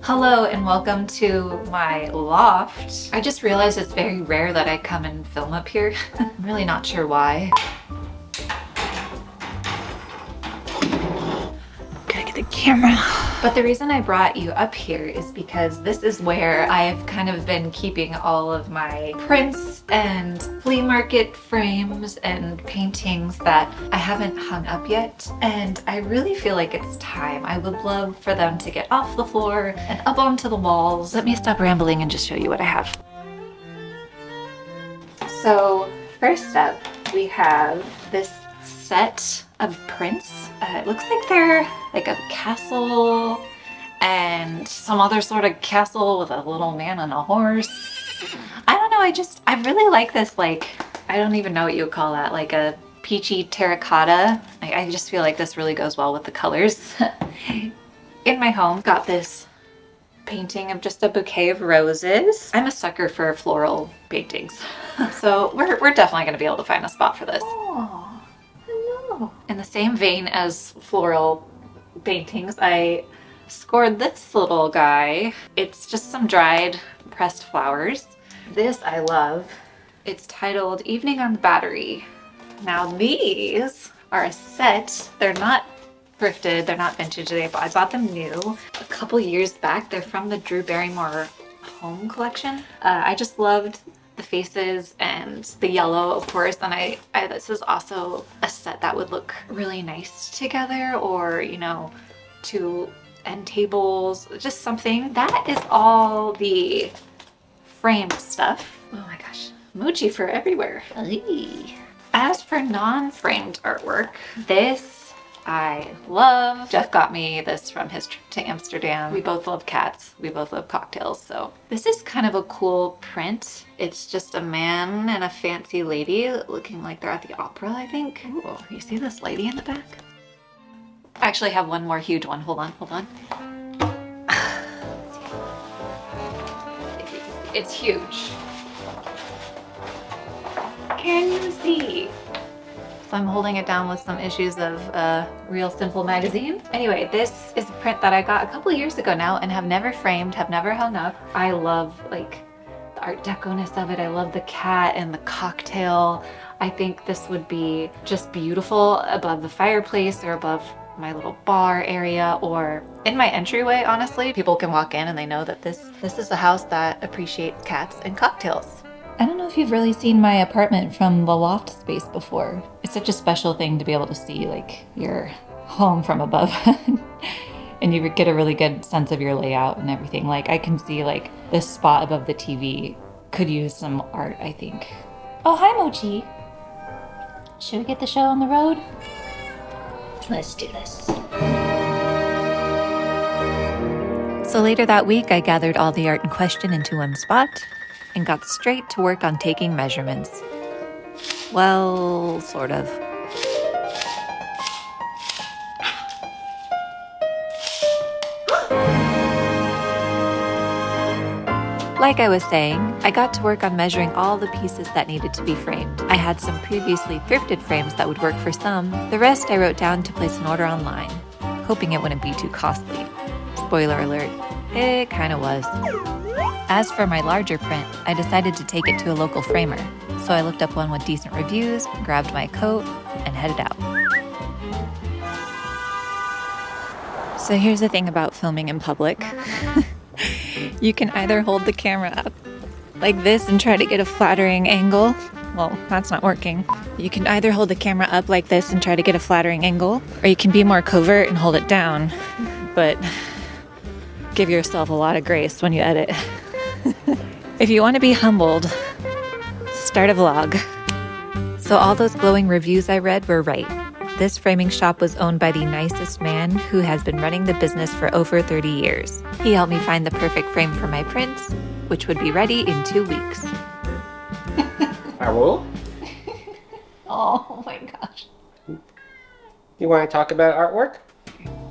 Hello and welcome to my loft. I just realized it's very rare that I come and film up here. I'm really not sure why. Gotta get the camera. But the reason I brought you up here is because this is where I've kind of been keeping all of my prints and flea market frames and paintings that I haven't hung up yet. And I really feel like it's time. I would love for them to get off the floor and up onto the walls. Let me stop rambling and just show you what I have. So first up, we have this set of prints. It looks like they're like a castle and some other sort of castle with a little man on a horse. I don't know, I really like this, like, I don't even know what you would call that, like a peachy terracotta. I just feel like this really goes well with the colors. In my home, got this painting of just a bouquet of roses. I'm a sucker for floral paintings. So we're definitely gonna be able to find a spot for this. Oh, hello. In the same vein as floral paintings, I scored this little guy. It's just some dried pressed flowers. This I love. It's titled Evening on the Battery. Now these are a set. They're not thrifted, they're not vintage. I bought them new a couple years back. They're from the Drew Barrymore home collection. I just loved the faces and the yellow, of course, and this is also a set that would look really nice together, or, you know, two end tables, just something. That is all the framed stuff. Oh my gosh, emoji for everywhere. As for non-framed artwork, this I love. Jeff got me this from his trip to Amsterdam. We both love cats. We both love cocktails. So this is kind of a cool print. It's just a man and a fancy lady looking like they're at the opera, I think. Ooh, you see this lady in the back? I actually have one more huge one. Hold on. It's huge. Can you see? So I'm holding it down with some issues of Real Simple magazine. Anyway, this is a print that I got a couple years ago now and have never framed, have never hung up. I love like the art deco-ness of it. I love the cat and the cocktail. I think this would be just beautiful above the fireplace or above my little bar area or in my entryway. Honestly, people can walk in and they know that this is a house that appreciates cats and cocktails. I don't know if you've really seen my apartment from the loft space before. It's such a special thing to be able to see like your home from above and you get a really good sense of your layout and everything. Like I can see like this spot above the TV could use some art, I think. Oh, hi Mochi. Should we get the show on the road? Let's do this. So later that week, I gathered all the art in question into one spot and got straight to work on taking measurements. Well, sort of. Like I was saying, I got to work on measuring all the pieces that needed to be framed. I had some previously thrifted frames that would work for some. The rest I wrote down to place an order online, hoping it wouldn't be too costly. Spoiler alert, it kinda was. As for my larger print, I decided to take it to a local framer. So I looked up one with decent reviews, grabbed my coat, and headed out. So here's the thing about filming in public. You can either hold the camera up like this and try to get a flattering angle. Well, that's not working. You can either hold the camera up like this and try to get a flattering angle, or you can be more covert and hold it down, but give yourself a lot of grace when you edit. If you want to be humbled, start a vlog. So all those glowing reviews I read were right. This framing shop was owned by the nicest man who has been running the business for over 30 years. He helped me find the perfect frame for my prints, which would be ready in 2 weeks. I will. Oh my gosh. You want to talk about artwork?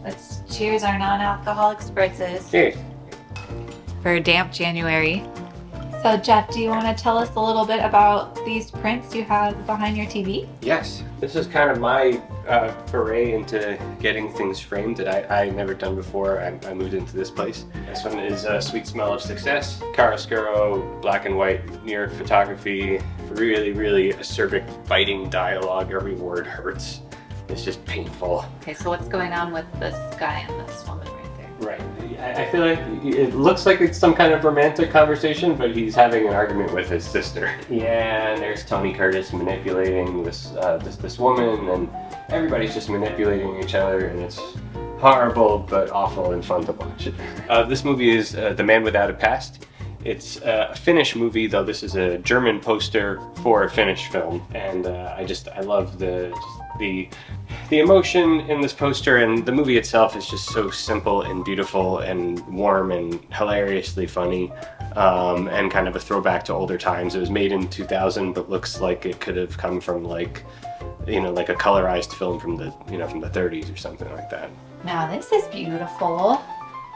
Let's cheers our non-alcoholic spritzes. Cheers. For a damp January. So Jeff, do you want to tell us a little bit about these prints you have behind your TV? Yes, this is kind of my foray into getting things framed that I never done before. I moved into this place. This one is Sweet Smell of Success. Chiaroscuro, black and white, New York photography. Really, really acerbic, biting dialogue. Every word hurts. It's just painful. Okay, so what's going on with this guy and this woman right there? Right. I feel like it looks like it's some kind of romantic conversation, but he's having an argument with his sister. Yeah, and there's Tony Curtis manipulating this woman, and everybody's just manipulating each other, and it's horrible but awful and fun to watch. This movie is The Man Without a Past. It's a Finnish movie, though this is a German poster for a Finnish film, and I love the emotion in this poster, and the movie itself is just so simple and beautiful and warm and hilariously funny, and kind of a throwback to older times. It was made in 2000, but looks like it could have come from like a colorized film from the 30s or something like that. Now this is beautiful.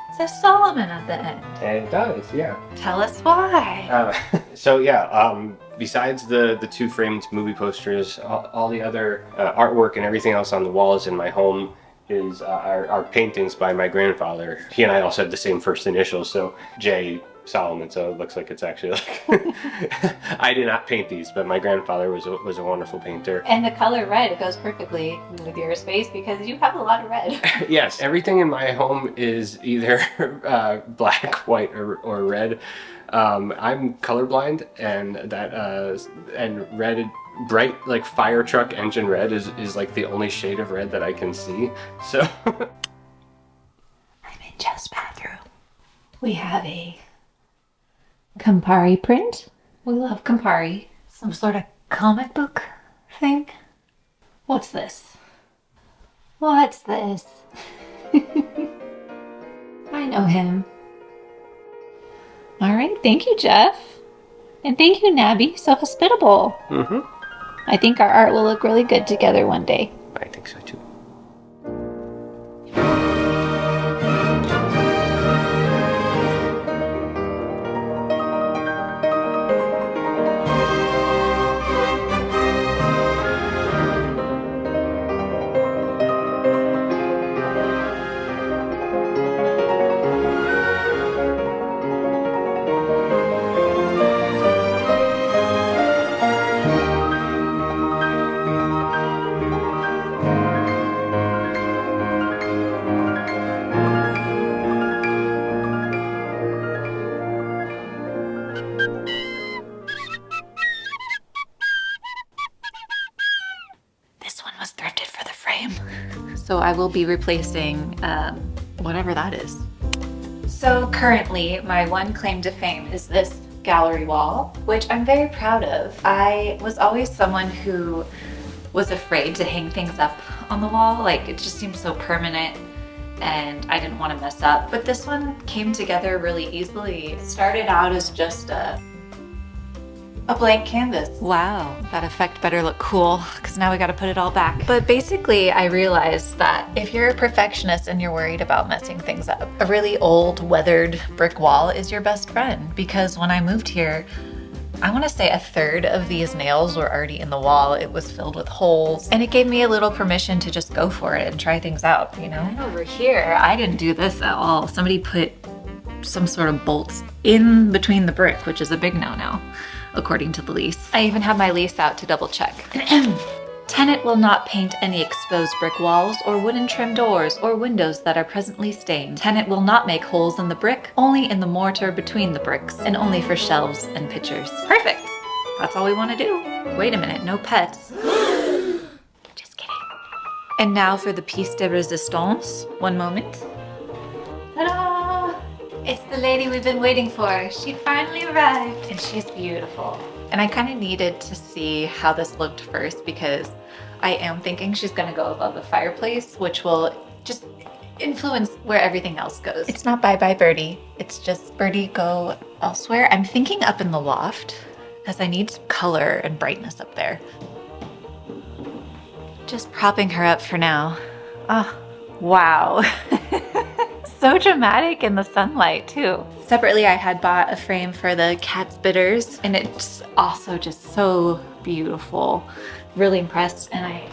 It says Solomon at the end. And it does, yeah. Tell us why. So yeah, besides the two framed movie posters, all the other artwork and everything else on the walls in my home is are paintings by my grandfather. He and I also had the same first initials, so J. Solomon, so it looks like it's actually like I did not paint these, but my grandfather was a wonderful painter. And the color red goes perfectly with your space because you have a lot of red. Yes, everything in my home is either black, white, or red. I'm colorblind, and and red, bright like fire truck engine red is like the only shade of red that I can see. So I'm in Jeff's bathroom. We have a Campari print. We love Campari. Some sort of comic book thing. What's this? What's this? I know him. All right, thank you, Jeff. And thank you, Nabby. So hospitable. Mm-hmm. I think our art will look really good together one day. I think so too. So I will be replacing whatever that is. So currently my one claim to fame is this gallery wall, which I'm very proud of. I was always someone who was afraid to hang things up on the wall. Like it just seemed so permanent and I didn't want to mess up. But this one came together really easily. It started out as just a blank canvas. Wow, that effect better look cool because now we got to put it all back. But basically I realized that if you're a perfectionist and you're worried about messing things up, a really old weathered brick wall is your best friend, because when I moved here, I want to say a third of these nails were already in the wall. It was filled with holes and it gave me a little permission to just go for it and try things out, you know? And over here, I didn't do this at all. Somebody put some sort of bolts in between the brick, which is a big no-no, according to the lease. I even have my lease out to double check. Tenant will not paint any exposed brick walls or wooden trim doors or windows that are presently stained. Tenant will not make holes in the brick, only in the mortar between the bricks, and only for shelves and pictures. Perfect! That's all we want to do. Wait a minute, no pets. Just kidding. And now for the piece de resistance. One moment. Ta-da! It's the lady we've been waiting for. She finally arrived and she's beautiful. And I kind of needed to see how this looked first because I am thinking she's gonna go above the fireplace, which will just influence where everything else goes. It's not bye-bye Birdie. It's just Birdie go elsewhere. I'm thinking up in the loft as I need some color and brightness up there. Just propping her up for now. Oh, wow. so dramatic in the sunlight too. Separately, I had bought a frame for the cat's bitters, and it's also just so beautiful. Really impressed. And I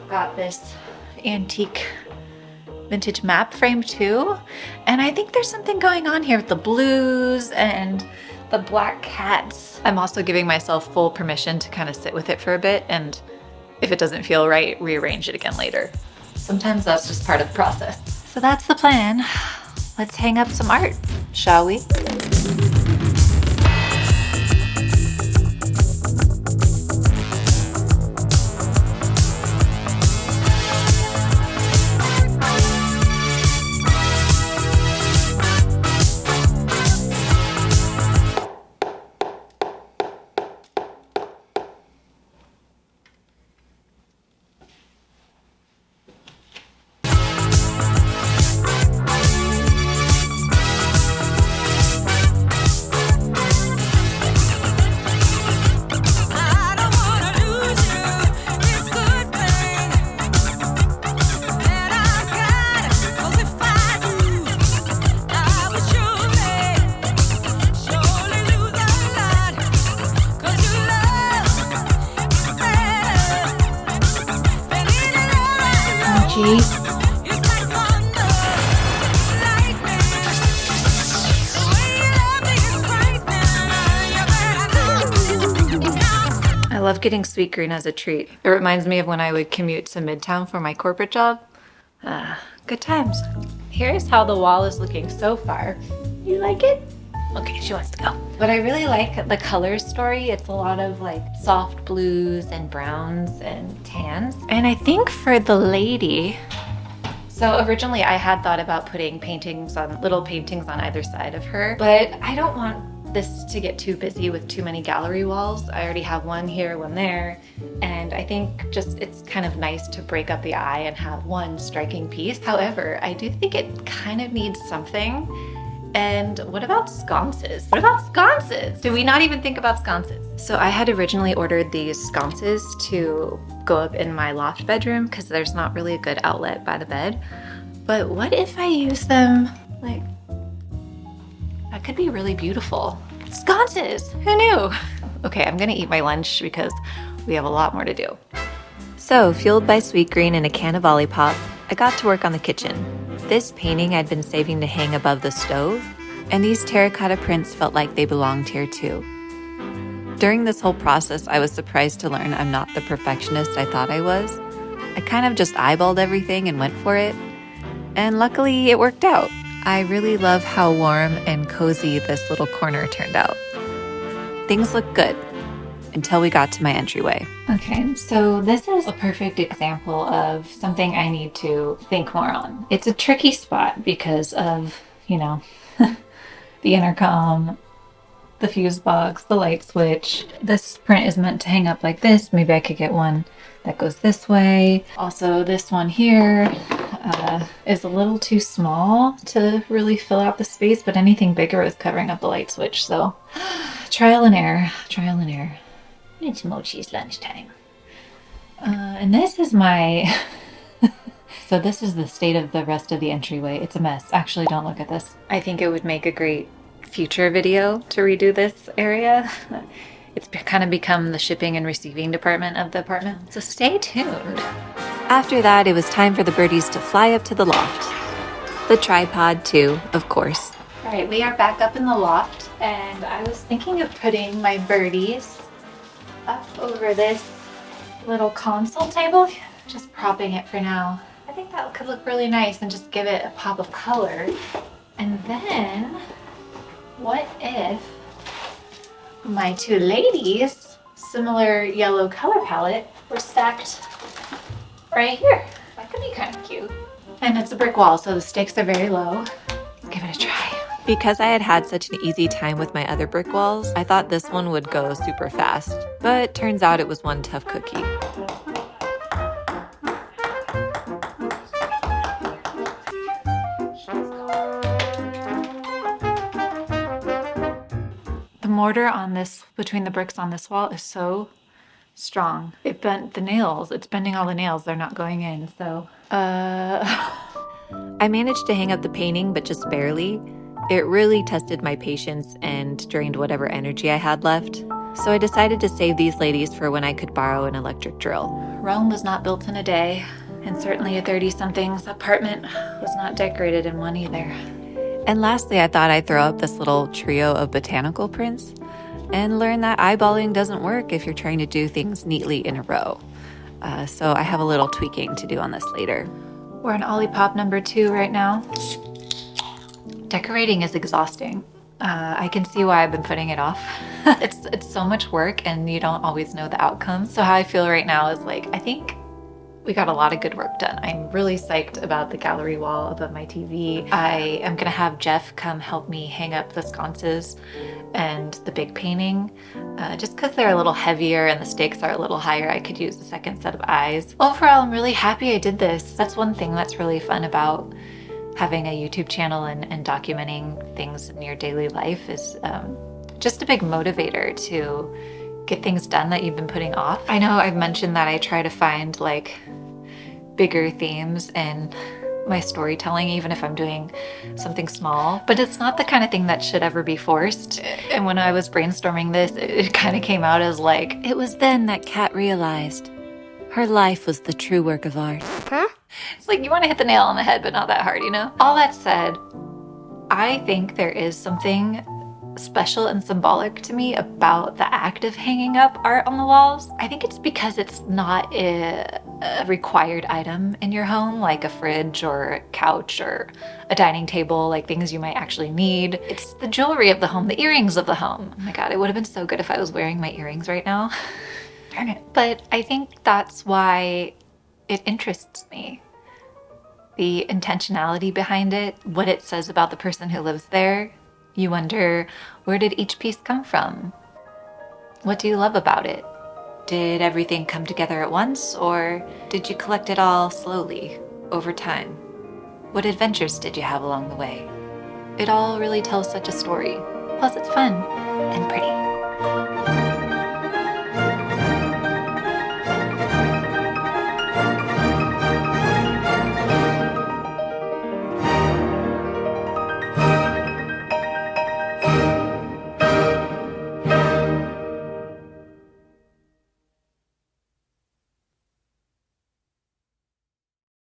got this antique vintage map frame too. And I think there's something going on here with the blues and the black cats. I'm also giving myself full permission to kind of sit with it for a bit, and if it doesn't feel right, rearrange it again later. Sometimes that's just part of the process. So that's the plan. Let's hang up some art, shall we? I love getting sweet green as a treat. It reminds me of when I would commute to Midtown for my corporate job. Good times. Here's how the wall is looking so far. You like it? Okay, she wants to go. But I really like the color story. It's a lot of like soft blues and browns and tans. And I think for the lady, so originally I had thought about putting little paintings on either side of her, but I don't want this to get too busy with too many gallery walls. I already have one here, one there, and I think just it's kind of nice to break up the eye and have one striking piece. However, I do think it kind of needs something. And what about sconces? What about sconces? Did we not even think about sconces? So I had originally ordered these sconces to go up in my loft bedroom because there's not really a good outlet by the bed. But what if I use them like, that could be really beautiful. Sconces, who knew? Okay, I'm gonna eat my lunch because we have a lot more to do. So, fueled by sweet green and a can of Olipop, I got to work on the kitchen. This painting I'd been saving to hang above the stove, and these terracotta prints felt like they belonged here too. During this whole process, I was surprised to learn I'm not the perfectionist I thought I was. I kind of just eyeballed everything and went for it, and luckily it worked out. I really love how warm and cozy this little corner turned out. Things look good until we got to my entryway. Okay, so this is a perfect example of something I need to think more on. It's a tricky spot because of, you know, the intercom, the fuse box, the light switch. This print is meant to hang up like this. Maybe I could get one that goes this way. Also, this one here is a little too small to really fill out the space, but anything bigger is covering up the light switch, so trial and error, trial and error. It's Mochi's lunchtime. And this is my... So this is the state of the rest of the entryway. It's a mess. Actually, don't look at this. I think it would make a great future video to redo this area. It's kind of become the shipping and receiving department of the apartment. So stay tuned. After that, it was time for the birdies to fly up to the loft. The tripod too, of course. All right, we are back up in the loft, and I was thinking of putting my birdies up over this little console table. Just propping it for now. I think that could look really nice and just give it a pop of color. And then, what if my two ladies, similar yellow color palette, were stacked right here? That could be kind of cute. And it's a brick wall, so the stakes are very low. Let's give it a try. Because I had had such an easy time with my other brick walls, I thought this one would go super fast. But turns out it was one tough cookie. The mortar on this, between the bricks on this wall, is so strong. It bent the nails. It's bending all the nails. They're not going in, so... I I managed to hang up the painting, but just barely. It really tested my patience and drained whatever energy I had left. So I decided to save these ladies for when I could borrow an electric drill. Rome was not built in a day, and certainly a 30-something's apartment was not decorated in one either. And lastly, I thought I'd throw up this little trio of botanical prints and learn that eyeballing doesn't work if you're trying to do things neatly in a row. So I have a little tweaking to do on this later. We're on Olipop number 2 right now. Decorating is exhausting. I can see why I've been putting it off. It's so much work and you don't always know the outcome. So how I feel right now is like, I think we got a lot of good work done. I'm really psyched about the gallery wall above my TV. I am gonna have Jeff come help me hang up the sconces and the big painting. Just because they're a little heavier and the stakes are a little higher, I could use a second set of eyes. Overall, I'm really happy I did this. That's one thing that's really fun about having a YouTube channel and documenting things in your daily life is just a big motivator to get things done that you've been putting off. I know I've mentioned that I try to find like bigger themes in my storytelling, even if I'm doing something small, but it's not the kind of thing that should ever be forced. And when I was brainstorming this, it kind of came out as like, It was then that Kat realized her life was the true work of art. huh? It's like you want to hit the nail on the head, but not that hard, you know? All that said, I think there is something special and symbolic to me about the act of hanging up art on the walls. I think it's because it's not a required item in your home, like a fridge or a couch or a dining table, like things you might actually need. It's the jewelry of the home, the earrings of the home. Oh my God, it would have been so good if I was wearing my earrings right now. Darn it. But I think that's why it interests me. The intentionality behind it, what it says about the person who lives there. You wonder, where did each piece come from? What do you love about it? Did everything come together at once, or did you collect it all slowly, over time? What adventures did you have along the way? It all really tells such a story. Plus it's fun and pretty.